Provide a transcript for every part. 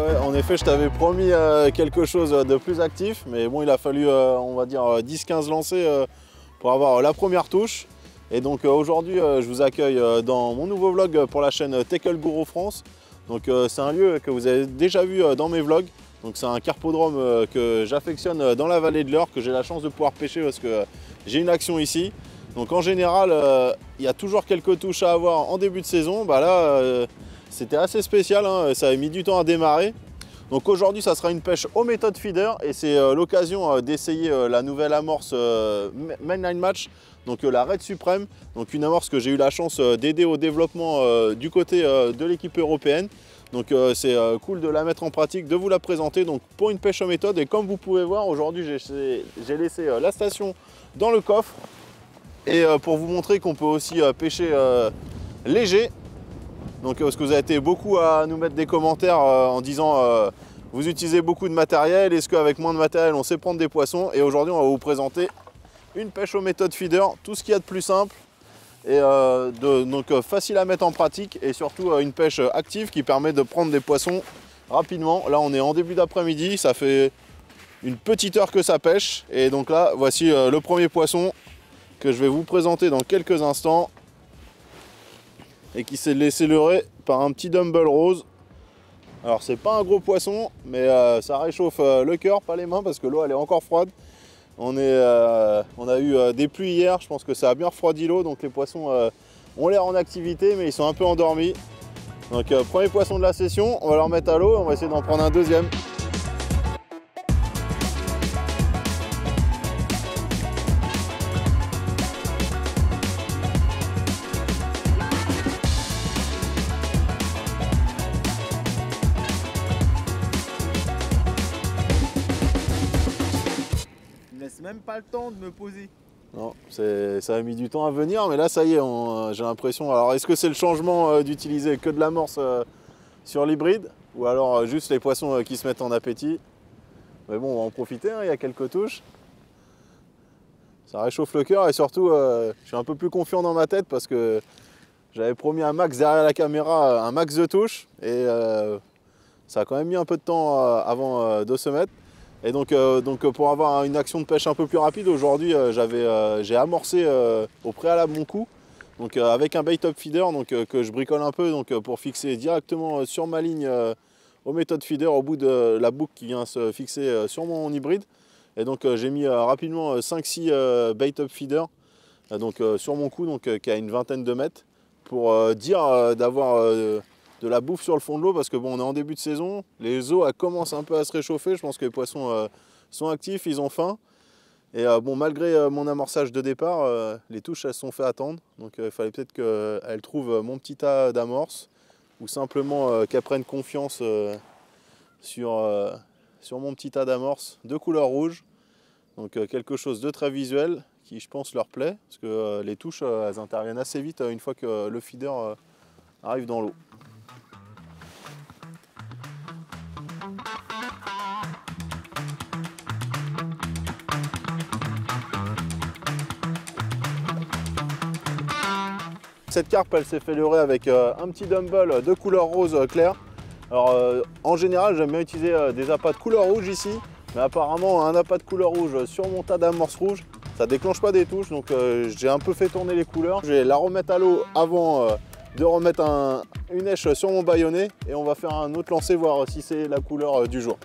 ouais, en effet, je t'avais promis quelque chose de plus actif, mais bon, il a fallu, on va dire, 10-15 lancers pour avoir la première touche. Et donc aujourd'hui, je vous accueille dans mon nouveau vlog pour la chaîne Tackle Guru France. Donc c'est un lieu que vous avez déjà vu dans mes vlogs. Donc c'est un carpodrome que j'affectionne dans la vallée de l'Eure, que j'ai la chance de pouvoir pêcher parce que j'ai une action ici. Donc en général, il y a toujours quelques touches à avoir en début de saison. Bah là, c'était assez spécial, hein, ça a mis du temps à démarrer. Donc aujourd'hui, ça sera une pêche aux méthodes feeder et c'est l'occasion d'essayer la nouvelle amorce Mainline Match, donc la Red Supreme, donc une amorce que j'ai eu la chance d'aider au développement du côté de l'équipe européenne. Donc c'est cool de la mettre en pratique, de vous la présenter donc pour une pêche aux méthodes. Et comme vous pouvez voir, aujourd'hui j'ai laissé la station dans le coffre et pour vous montrer qu'on peut aussi pêcher léger. Donc, parce que vous avez été beaucoup à nous mettre des commentaires en disant vous utilisez beaucoup de matériel, est-ce qu'avec moins de matériel on sait prendre des poissons? Et aujourd'hui on va vous présenter une pêche aux méthodes feeder, tout ce qu'il y a de plus simple et donc facile à mettre en pratique et surtout une pêche active qui permet de prendre des poissons rapidement. Là on est en début d'après-midi, ça fait une petite heure que ça pêche et donc là voici le premier poisson que je vais vous présenter dans quelques instants et qui s'est laissé leurrer par un petit Dumble Rose. Alors c'est pas un gros poisson, mais ça réchauffe le cœur, pas les mains, parce que l'eau elle est encore froide. On a eu des pluies hier, je pense que ça a bien refroidi l'eau, donc les poissons ont l'air en activité, mais ils sont un peu endormis. Donc premier poisson de la session, on va le remettre à l'eau, on va essayer d'en prendre un deuxième. Même pas le temps de me poser. Non, ça a mis du temps à venir, mais là ça y est, j'ai l'impression. Alors est-ce que c'est le changement d'utiliser que de l'amorce sur l'hybride ou alors juste les poissons qui se mettent en appétit? Mais bon, on va en profiter, hein, il y a quelques touches. Ça réchauffe le cœur et surtout je suis un peu plus confiant dans ma tête parce que j'avais promis un max derrière la caméra, un max de touches et ça a quand même mis un peu de temps avant de se mettre. Et donc pour avoir une action de pêche un peu plus rapide, aujourd'hui j'ai amorcé au préalable mon coup, donc avec un bait top feeder que je bricole un peu pour fixer directement sur ma ligne aux méthodes feeder au bout de la boucle qui vient se fixer sur mon hybride. Et donc j'ai mis rapidement 5-6 bait top feeder sur mon coup qui a une vingtaine de mètres pour dire d'avoir de la bouffe sur le fond de l'eau parce que bon, on est en début de saison, les eaux commencent un peu à se réchauffer, je pense que les poissons sont actifs, ils ont faim. Et bon, malgré mon amorçage de départ, les touches elles se sont fait attendre, donc il fallait peut-être qu'elles trouvent mon petit tas d'amorce ou simplement qu'elles prennent confiance sur mon petit tas d'amorce de couleur rouge. Donc quelque chose de très visuel qui je pense leur plaît, parce que les touches elles interviennent assez vite une fois que le feeder arrive dans l'eau. Cette carpe elle s'est fait leurrer avec un petit Dumble de couleur rose clair. Alors en général j'aime bien utiliser des appâts de couleur rouge ici, mais apparemment un appât de couleur rouge sur mon tas d'amorce rouge, ça déclenche pas des touches, donc j'ai un peu fait tourner les couleurs. Je vais la remettre à l'eau avant de remettre une èche sur mon bâillonnet et on va faire un autre lancer voir si c'est la couleur du jour.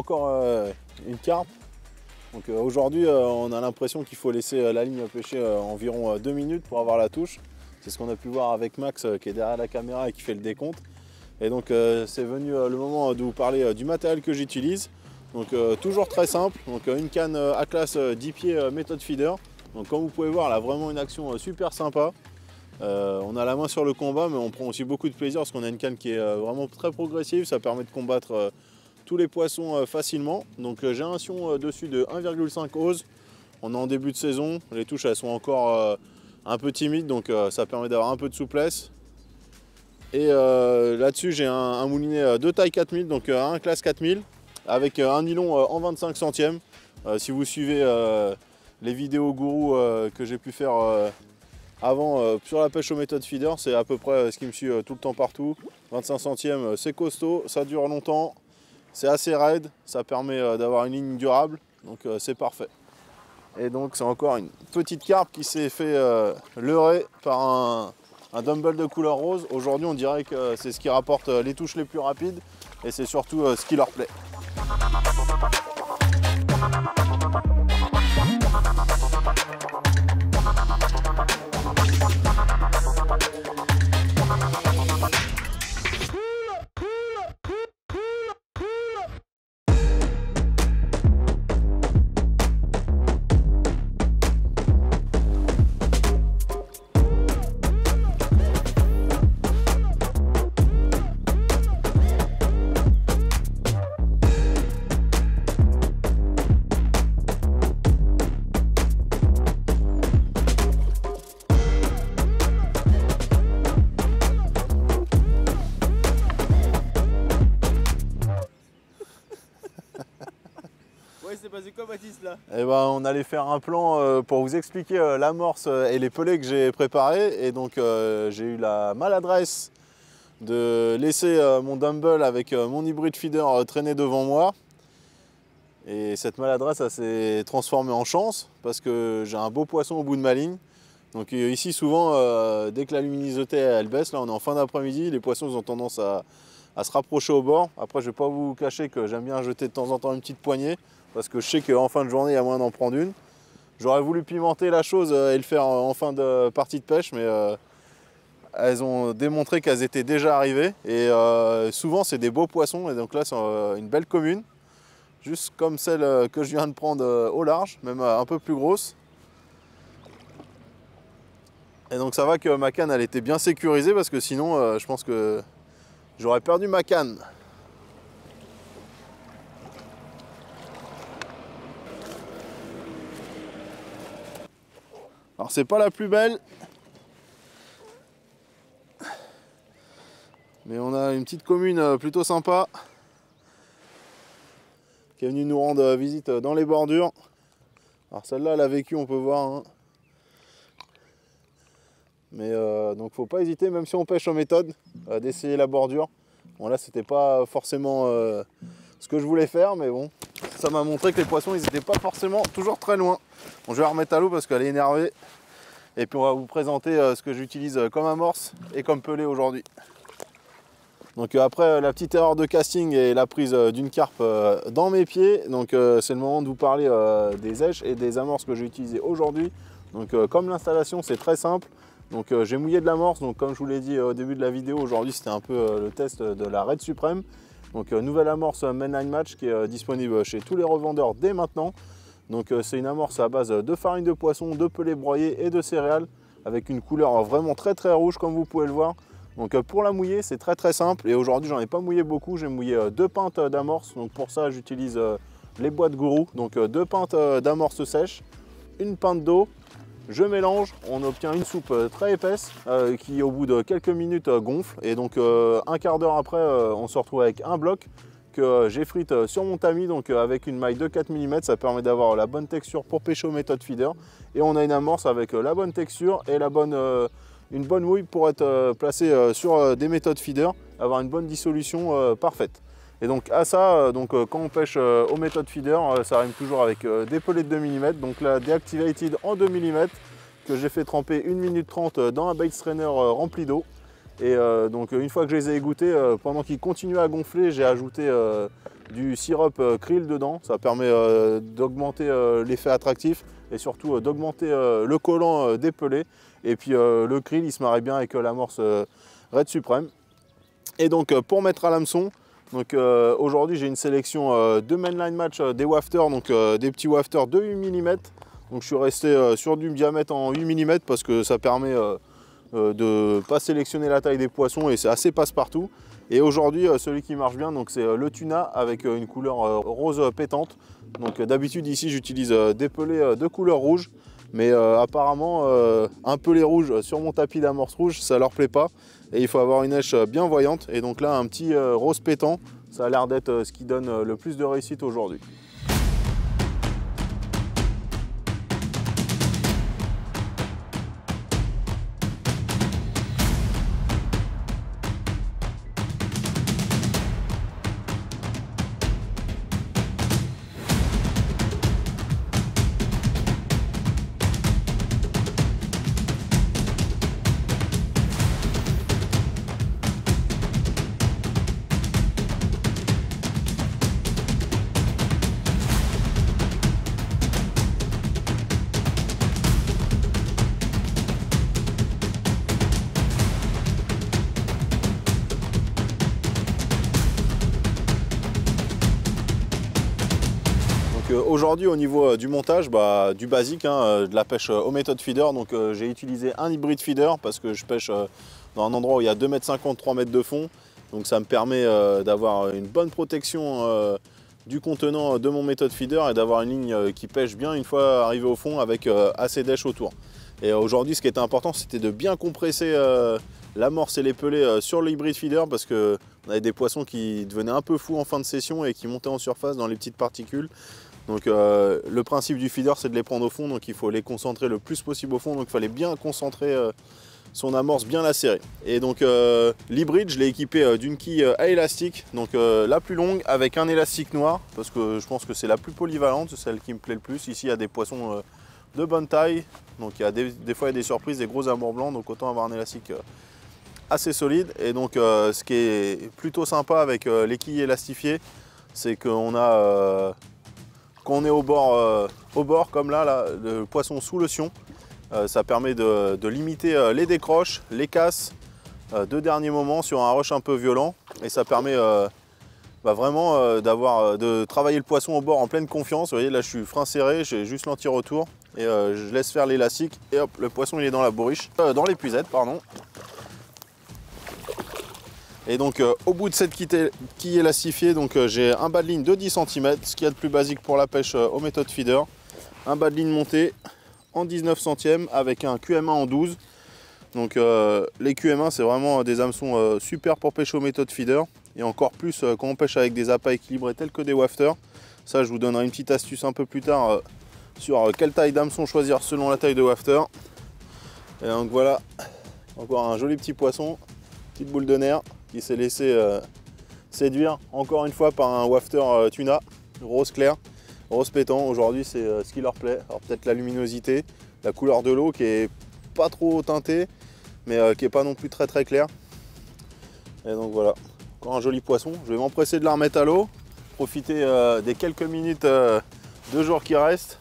encore une carpe. Donc aujourd'hui on a l'impression qu'il faut laisser la ligne pêcher environ 2 minutes pour avoir la touche. C'est ce qu'on a pu voir avec Max qui est derrière la caméra et qui fait le décompte. Et donc c'est venu le moment de vous parler du matériel que j'utilise. Donc toujours très simple, donc une canne Atlas 10 pieds méthode feeder. Donc comme vous pouvez voir, elle a vraiment une action super sympa. On a la main sur le combat, mais on prend aussi beaucoup de plaisir parce qu'on a une canne qui est vraiment très progressive. Ça permet de combattre tous les poissons facilement. Donc j'ai un sion dessus de 1,5 ose. On est en début de saison, les touches elles sont encore un peu timides, donc ça permet d'avoir un peu de souplesse. Et là-dessus j'ai un moulinet de taille 4000, donc un classe 4000, avec un nylon en 25 centièmes. Si vous suivez les vidéos gourou que j'ai pu faire avant sur la pêche aux méthodes feeder, c'est à peu près ce qui me suit tout le temps partout. 25 centièmes, c'est costaud, ça dure longtemps, c'est assez raide, ça permet d'avoir une ligne durable, donc c'est parfait. Et donc c'est encore une petite carpe qui s'est fait leurrer par un dumbbell de couleur rose. Aujourd'hui on dirait que c'est ce qui rapporte les touches les plus rapides et c'est surtout ce qui leur plaît. C'est passé quoi Baptiste là? Et ben, on allait faire un plan pour vous expliquer l'amorce et les pelets que j'ai préparés. Et donc j'ai eu la maladresse de laisser mon dumbbell avec mon hybride feeder traîner devant moi. Et cette maladresse s'est transformée en chance parce que j'ai un beau poisson au bout de ma ligne. Donc ici souvent dès que la luminosité elle baisse, là on est en fin d'après-midi, les poissons ils ont tendance à se rapprocher au bord. Après je ne vais pas vous cacher que j'aime bien jeter de temps en temps une petite poignée, parce que je sais qu'en fin de journée, il y a moyen d'en prendre une. J'aurais voulu pimenter la chose et le faire en fin de partie de pêche, mais elles ont démontré qu'elles étaient déjà arrivées. Et souvent, c'est des beaux poissons. Et donc là, c'est une belle commune, juste comme celle que je viens de prendre au large, même un peu plus grosse. Et donc ça va que ma canne, elle était bien sécurisée, parce que sinon, je pense que j'aurais perdu ma canne. Alors c'est pas la plus belle, mais on a une petite commune plutôt sympa qui est venue nous rendre visite dans les bordures. Alors celle-là elle a vécu, on peut voir, hein. Mais donc faut pas hésiter, même si on pêche en méthode, d'essayer la bordure. Bon là c'était pas forcément ce que je voulais faire, mais bon, ça m'a montré que les poissons ils étaient pas forcément toujours très loin. Bon, je vais la remettre à l'eau parce qu'elle est énervée. Et puis on va vous présenter ce que j'utilise comme amorce et comme pelé aujourd'hui. Donc après la petite erreur de casting et la prise d'une carpe dans mes pieds, donc c'est le moment de vous parler des èches et des amorces que j'ai utilisées aujourd'hui. Donc comme l'installation c'est très simple, donc j'ai mouillé de l'amorce, donc comme je vous l'ai dit au début de la vidéo, aujourd'hui c'était un peu le test de la Red Supreme. Donc nouvelle amorce Mainline Match qui est disponible chez tous les revendeurs dès maintenant. Donc c'est une amorce à base de farine de poisson, de pelés broyés et de céréales, avec une couleur vraiment très rouge comme vous pouvez le voir. Donc pour la mouiller c'est très simple, et aujourd'hui j'en ai pas mouillé beaucoup, j'ai mouillé 2 pintes d'amorce. Donc pour ça j'utilise les boîtes gourou, donc 2 pintes d'amorce sèche, une pinte d'eau. Je mélange, on obtient une soupe très épaisse qui au bout de quelques minutes gonfle, et donc un quart d'heure après on se retrouve avec un bloc que j'effrite sur mon tamis, donc avec une maille de 4 mm, ça permet d'avoir la bonne texture pour pêcher aux méthodes feeder. Et on a une amorce avec la bonne texture et une bonne mouille pour être placée sur des méthodes feeder, avoir une bonne dissolution parfaite. Et donc à ça, quand on pêche aux méthodes feeder, ça rime toujours avec des pelets de 2 mm, donc la Deactivated en 2 mm que j'ai fait tremper 1 minute 30 dans un bait strainer rempli d'eau. Et donc une fois que je les ai égouttés, pendant qu'ils continuaient à gonfler, j'ai ajouté du sirop krill dedans. Ça permet d'augmenter l'effet attractif et surtout d'augmenter le collant des pelés. Et puis le krill, il se marie bien avec l'amorce Red Supreme. Et donc pour mettre à l'hameçon, aujourd'hui j'ai une sélection de mainline match des wafters, donc des petits wafters de 8 mm. Donc je suis resté sur du diamètre en 8 mm parce que ça permet de ne pas sélectionner la taille des poissons et c'est assez passe-partout. Et aujourd'hui celui qui marche bien, c'est le tuna avec une couleur rose pétante. Donc d'habitude ici j'utilise des pelés de couleur rouge, mais apparemment un pelé rouge sur mon tapis d'amorce rouge ça leur plaît pas et il faut avoir une èche bien voyante. Et donc là un petit rose pétant, ça a l'air d'être ce qui donne le plus de réussite aujourd'hui. Aujourd'hui au niveau du montage, du basique, de la pêche aux méthodes feeder, j'ai utilisé un hybride feeder parce que je pêche dans un endroit où il y a 2,50 m, 3 mètres de fond. Donc ça me permet d'avoir une bonne protection du contenant de mon méthode feeder et d'avoir une ligne qui pêche bien une fois arrivé au fond avec assez d'èche autour. Et aujourd'hui ce qui était important c'était de bien compresser l'amorce et les pelés sur l'hybride feeder parce qu'on avait des poissons qui devenaient un peu fous en fin de session et qui montaient en surface dans les petites particules. Donc le principe du feeder c'est de les prendre au fond, donc il faut les concentrer le plus possible au fond, donc il fallait bien concentrer son amorce, bien la serrer. Et donc l'hybride je l'ai équipé d'une quille à élastique, donc la plus longue avec un élastique noir, parce que je pense que c'est la plus polyvalente, c'est celle qui me plaît le plus. Ici il y a des poissons de bonne taille, donc il y a des fois il y a des surprises, des gros amours blancs, donc autant avoir un élastique assez solide. Et donc ce qui est plutôt sympa avec les quilles élastifiées, c'est qu'on a... quand on est au bord comme là, le poisson sous le sion, ça permet de limiter les décroches, les casses de dernier moment sur un rush un peu violent. Et ça permet vraiment de travailler le poisson au bord en pleine confiance. Vous voyez là je suis frein serré, j'ai juste l'anti-retour et je laisse faire l'élastique et hop, le poisson il est dans la bourriche, dans l'épuisette pardon. Et donc au bout de cette quille élastifiée, j'ai un bas de ligne de 10 cm, ce qu'il y a de plus basique pour la pêche aux méthodes feeder. Un bas de ligne monté en 19 centièmes avec un QM1 en 12. Donc les QM1 c'est vraiment des hameçons super pour pêcher aux méthodes feeder. Et encore plus quand on pêche avec des appâts équilibrés tels que des wafters. Ça je vous donnerai une petite astuce un peu plus tard sur quelle taille d'hameçon choisir selon la taille de wafter. Et donc voilà, encore un joli petit poisson, petite boule de nerf qui s'est laissé séduire encore une fois par un wafter tuna, rose clair, rose pétant. Aujourd'hui c'est ce qui leur plaît. Alors peut-être la luminosité, la couleur de l'eau qui est pas trop teintée, mais qui est pas non plus très claire. Et donc voilà, encore un joli poisson. Je vais m'empresser de la remettre à l'eau, profiter des quelques minutes de jour qui restent,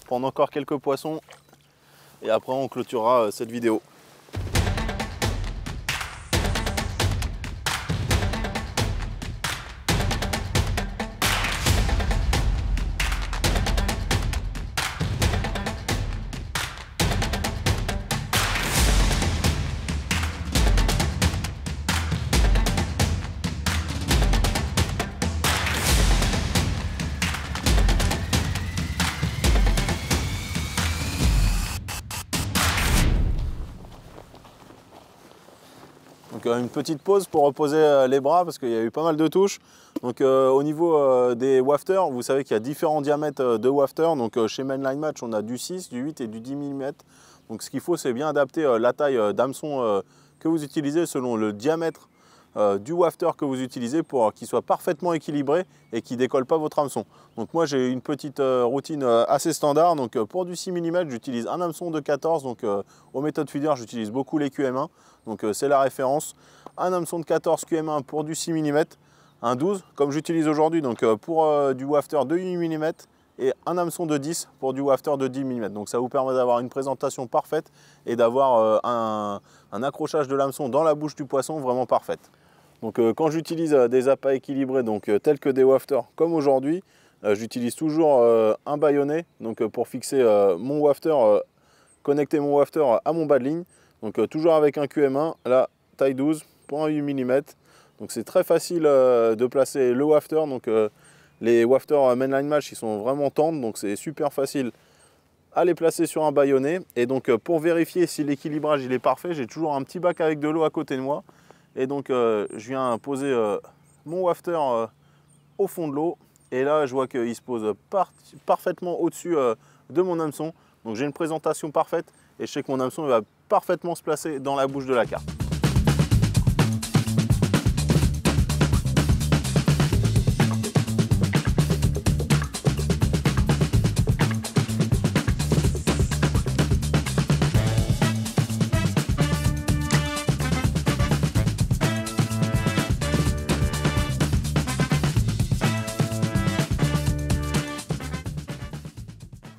prendre encore quelques poissons et après on clôturera cette vidéo. Donc une petite pause pour reposer les bras parce qu'il y a eu pas mal de touches. Donc au niveau des wafters, vous savez qu'il y a différents diamètres de wafters. Donc chez Mainline Match, on a du 6, du 8 et du 10 mm. Donc ce qu'il faut, c'est bien adapter la taille d'hameçon que vous utilisez selon le diamètre du wafter que vous utilisez pour qu'il soit parfaitement équilibré et qu'il ne décolle pas votre hameçon. Donc moi j'ai une petite routine assez standard. Donc pour du 6 mm, j'utilise un hameçon de 14. Donc aux méthodes feeder, j'utilise beaucoup les QM1. Donc c'est la référence. Un hameçon de 14 QM1 pour du 6 mm, un 12 comme j'utilise aujourd'hui, donc pour du wafter de 8 mm et un hameçon de 10 pour du wafter de 10 mm. Donc ça vous permet d'avoir une présentation parfaite et d'avoir un accrochage de l'hameçon dans la bouche du poisson vraiment parfaite. Donc quand j'utilise des appâts équilibrés donc tels que des wafters comme aujourd'hui, j'utilise toujours un bâillonnet donc pour fixer mon wafter, connecter mon wafter à mon bas de ligne. Donc toujours avec un QM1, là taille 12 pour un 8 mm. Donc c'est très facile de placer le wafter. Donc les wafters mainline match ils sont vraiment tendres, donc c'est super facile à les placer sur un bâillonnet. Et donc pour vérifier si l'équilibrage il est parfait, j'ai toujours un petit bac avec de l'eau à côté de moi. Et donc je viens poser mon wafter au fond de l'eau. Et là je vois qu'il se pose parfaitement au-dessus de mon hameçon. Donc j'ai une présentation parfaite et je sais que mon hameçon va parfaitement se placer dans la bouche de la carpe.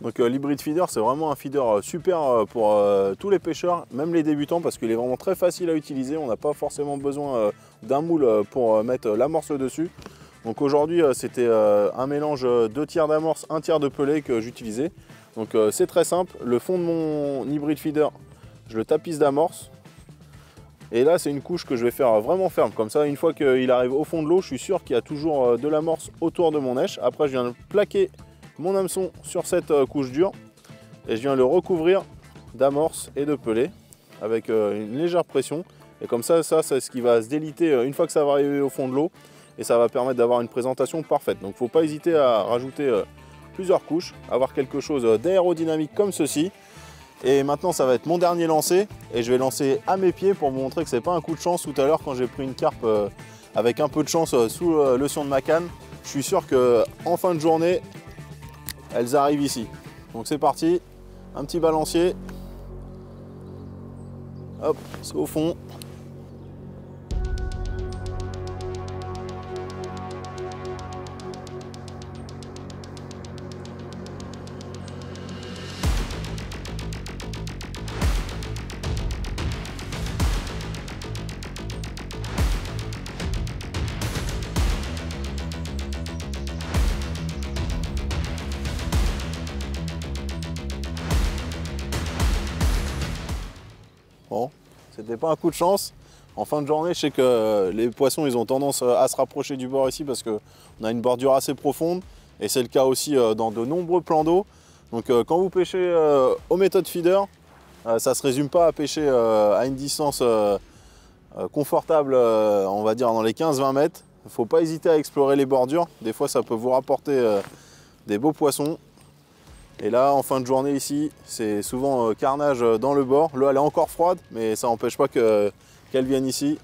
Donc l'hybrid feeder, c'est vraiment un feeder super pour tous les pêcheurs, même les débutants, parce qu'il est vraiment très facile à utiliser. On n'a pas forcément besoin d'un moule pour mettre l'amorce dessus. Donc aujourd'hui c'était un mélange 2 tiers d'amorce, 1 tiers de pellet que j'utilisais. Donc c'est très simple, le fond de mon hybrid feeder, je le tapisse d'amorce. Et là c'est une couche que je vais faire vraiment ferme, comme ça une fois qu'il arrive au fond de l'eau, je suis sûr qu'il y a toujours de l'amorce autour de mon èche. Après je viens de plaquer mon hameçon sur cette couche dure et je viens le recouvrir d'amorce et de pellet avec une légère pression. Et comme ça c'est ce qui va se déliter une fois que ça va arriver au fond de l'eau et ça va permettre d'avoir une présentation parfaite. Donc il ne faut pas hésiter à rajouter plusieurs couches, avoir quelque chose d'aérodynamique comme ceci. Et maintenant ça va être mon dernier lancer et je vais lancer à mes pieds pour vous montrer que c'est pas un coup de chance. Tout à l'heure quand j'ai pris une carpe avec un peu de chance sous le sion de ma canne, je suis sûr qu'en fin de journée elles arrivent ici. Donc c'est parti, un petit balancier, hop, c'est au fond. Bon, c'était pas un coup de chance. En fin de journée, je sais que les poissons ils ont tendance à se rapprocher du bord ici parce qu'on a une bordure assez profonde et c'est le cas aussi dans de nombreux plans d'eau. Donc quand vous pêchez aux méthodes feeder, ça ne se résume pas à pêcher à une distance confortable, on va dire dans les 15-20 mètres. Il ne faut pas hésiter à explorer les bordures. Des fois, ça peut vous rapporter des beaux poissons. Et là, en fin de journée ici, c'est souvent carnage dans le bord. L'eau, elle est encore froide, mais ça n'empêche pas qu'elle vienne ici.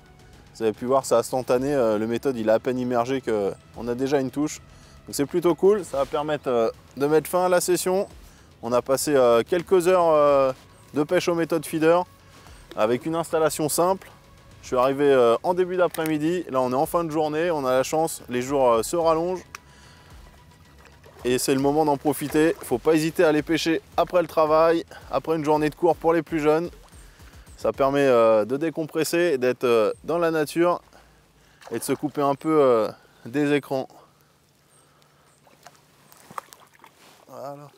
Vous avez pu voir, c'est instantané. Le méthode, il est à peine immergé qu'on a déjà une touche. Donc c'est plutôt cool. Ça va permettre de mettre fin à la session. On a passé quelques heures de pêche aux méthodes feeder avec une installation simple. Je suis arrivé en début d'après-midi. Là, on est en fin de journée. On a la chance, les jours se rallongent. Et c'est le moment d'en profiter. Il ne faut pas hésiter à aller pêcher après le travail, après une journée de cours pour les plus jeunes. Ça permet de décompresser, d'être dans la nature et de se couper un peu des écrans. Voilà.